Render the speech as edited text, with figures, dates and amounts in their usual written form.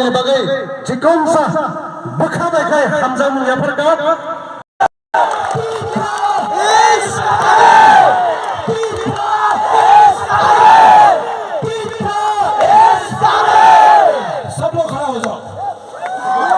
ये बघे चिकन सा बखा देखाय हमजा मुनियाफोर का सब लोग खड़ा हो जाओ।